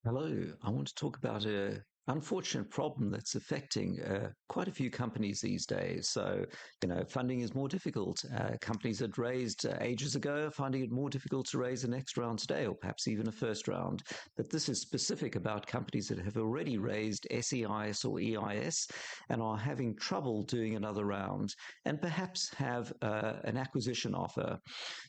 Hello. I want to talk about a unfortunate problem that's affecting quite a few companies these days. Funding is more difficult. Companies that raised ages ago are finding it more difficult to raise a next round today, or perhaps even a first round. But this is specific about companies that have already raised SEIS or EIS and are having trouble doing another round, and perhaps have an acquisition offer.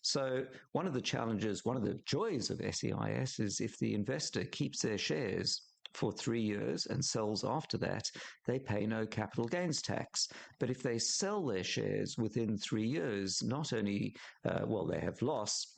So one of the challenges, one of the joys of SEIS is if the investor keeps their shares for 3 years and sells after that, they pay no capital gains tax. But if they sell their shares within 3 years, not only, they have loss,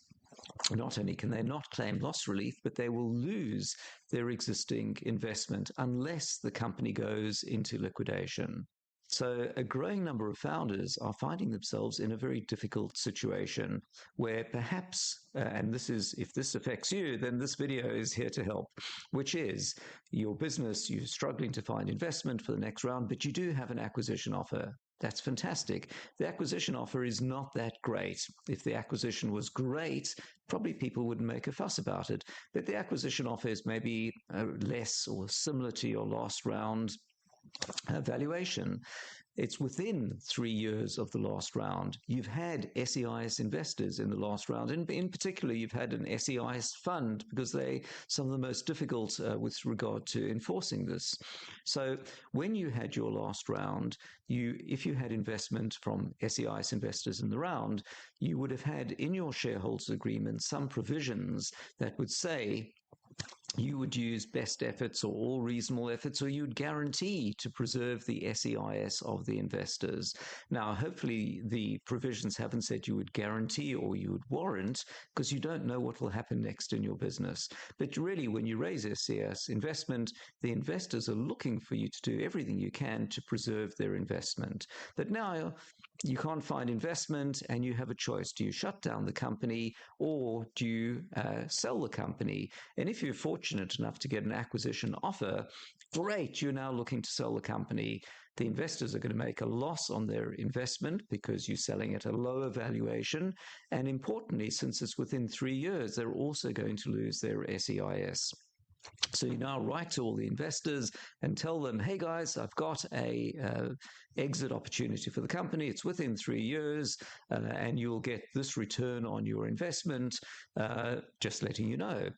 not only can they not claim loss relief, but they will lose their existing investment unless the company goes into liquidation. So, a growing number of founders are finding themselves in a very difficult situation where perhaps, and this is, if this affects you, then this video is here to help, which is your business, you're struggling to find investment for the next round, but you do have an acquisition offer. That's fantastic. The acquisition offer is not that great. If the acquisition was great, probably people wouldn't make a fuss about it. But the acquisition offer is maybe less or similar to your last round valuation. It's within 3 years of the last round. You've had SEIS investors in the last round. In particular, you've had an SEIS fund because they some of the most difficult with regard to enforcing this. So when you had your last round, if you had investment from SEIS investors in the round, you would have had in your shareholders agreement some provisions that would say you would use best efforts or all reasonable efforts, or you'd guarantee to preserve the SEIS of the investors. Now, hopefully, the provisions haven't said you would guarantee or you would warrant, because you don't know what will happen next in your business. But really, when you raise SEIS investment, the investors are looking for you to do everything you can to preserve their investment. But now, you can't find investment and you have a choice. Do you shut down the company or do you sell the company? And if you're fortunate enough to get an acquisition offer, great, you're now looking to sell the company. The investors are going to make a loss on their investment because you're selling at a lower valuation. And importantly, since it's within 3 years, they're also going to lose their SEIS. So you now write to all the investors and tell them, hey guys, I've got a exit opportunity for the company. It's within 3 years and you'll get this return on your investment, just letting you know.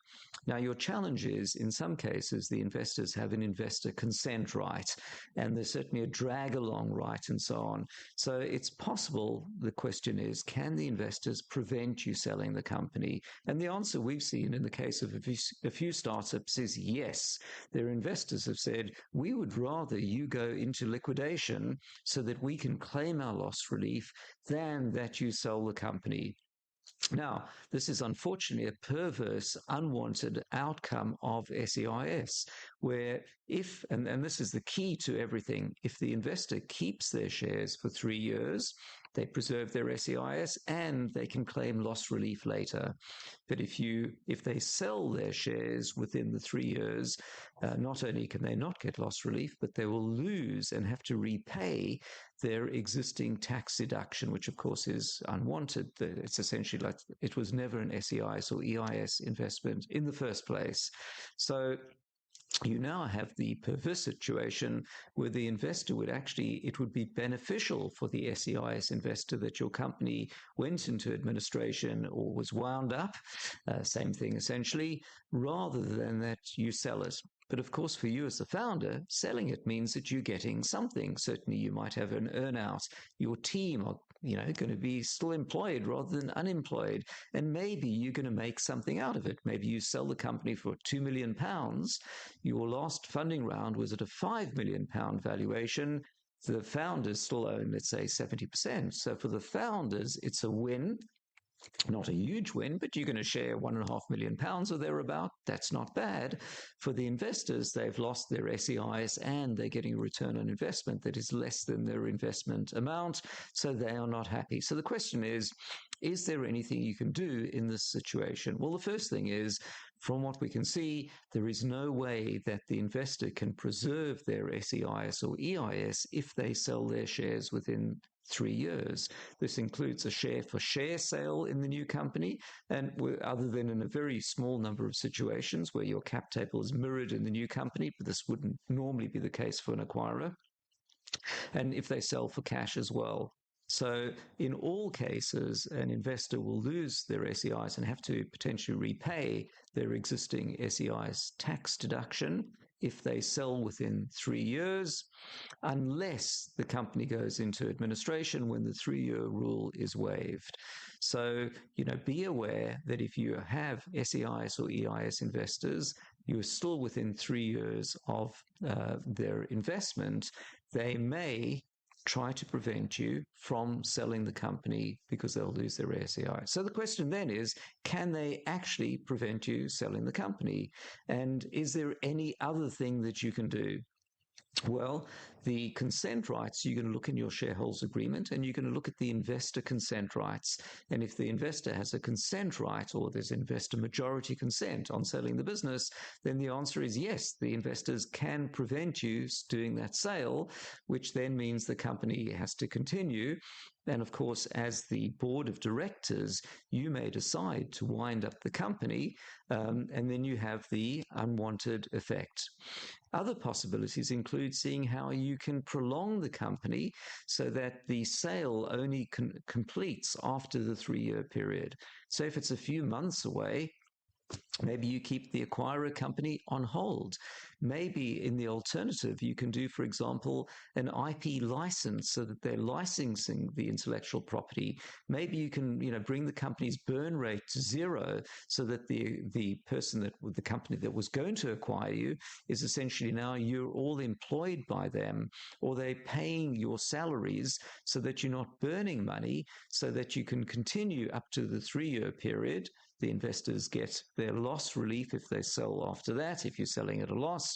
Now, your challenge is, in some cases, the investors have an investor consent right, and there's certainly a drag along right and so on. So it's possible, the question is, can the investors prevent you selling the company? And the answer we've seen in the case of a few startups is yes. Their investors have said, we would rather you go into liquidation so that we can claim our loss relief than that you sell the company. Now, this is unfortunately a perverse, unwanted outcome of SEIS, where and this is the key to everything, if the investor keeps their shares for 3 years, they preserve their SEIS and they can claim loss relief later. But if they sell their shares within the 3 years, not only can they not get loss relief, but they will lose and have to repay their existing tax deduction, which of course is unwanted. It's essentially like it was never an SEIS or EIS investment in the first place. So you now have the perverse situation where the investor it would be beneficial for the SEIS investor that your company went into administration or was wound up, same thing essentially, rather than that you sell it. But of course, for you as the founder, selling it means that you're getting something. Certainly, you might have an earnout. Your team are, going to be still employed rather than unemployed. And maybe you're going to make something out of it. Maybe you sell the company for £2 million. Your last funding round was at a £5 million valuation. The founders still own, let's say, 70%. So for the founders, it's a win. Not a huge win, but you're going to share £1.5 million or thereabout. That's not bad. For the investors, they've lost their SEIS and they're getting a return on investment that is less than their investment amount, so they are not happy. So the question is there anything you can do in this situation? Well, the first thing is from what we can see, there is no way that the investor can preserve their SEIS or EIS if they sell their shares within 3 years. This includes a share-for-share sale in the new company, and other than in a very small number of situations where your cap table is mirrored in the new company, but this wouldn't normally be the case for an acquirer, and if they sell for cash as well. So in all cases, an investor will lose their SEIs and have to potentially repay their existing SEIs tax deduction if they sell within 3 years, unless the company goes into administration when the 3-year rule is waived. So, be aware that if you have SEIS or EIS investors, you are still within 3 years of their investment. They may try to prevent you from selling the company because they'll lose their SEI. So the question then is, can they actually prevent you selling the company? And is there any other thing that you can do? Well, the consent rights, you're going to look in your shareholders agreement and you're going to look at the investor consent rights. And if the investor has a consent right or there's investor majority consent on selling the business, then the answer is yes, the investors can prevent you doing that sale, which then means the company has to continue. And of course, as the board of directors, you may decide to wind up the company, and then you have the unwanted effect. Other possibilities include seeing how you can prolong the company so that the sale only completes after the 3-year period. So if it's a few months away, maybe you keep the acquirer company on hold. Maybe in the alternative, you can do, for example, an IP license so that they're licensing the intellectual property. Maybe you can, bring the company's burn rate to zero so that the person the company that was going to acquire you is essentially now you're all employed by them, or they're paying your salaries so that you're not burning money, so that you can continue up to the 3-year period. The investors get their loss relief if they sell after that, if you're selling at a loss.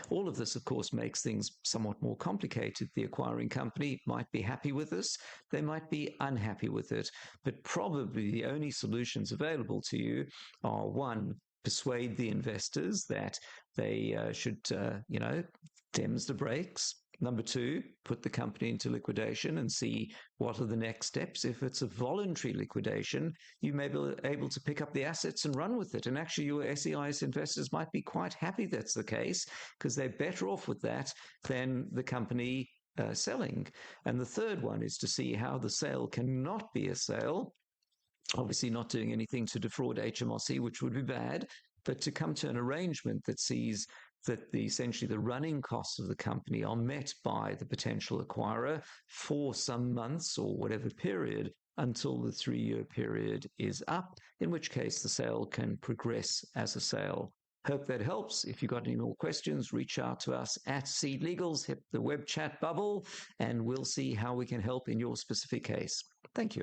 All of this, of course, makes things somewhat more complicated. The acquiring company might be happy with this. They might be unhappy with it. But probably the only solutions available to you are, one, persuade the investors that they should, dems the brakes. Number 2, put the company into liquidation and see what are the next steps. If it's a voluntary liquidation, you may be able to pick up the assets and run with it. And actually, your SEIS investors might be quite happy that's the case, because they're better off with that than the company selling. And the third one is to see how the sale cannot be a sale. Obviously, not doing anything to defraud HMRC, which would be bad, but to come to an arrangement that sees that essentially the running costs of the company are met by the potential acquirer for some months or whatever period until the 3-year period is up, in which case the sale can progress as a sale. Hope that helps. If you've got any more questions, reach out to us at SeedLegals, hit the web chat bubble, and we'll see how we can help in your specific case. Thank you.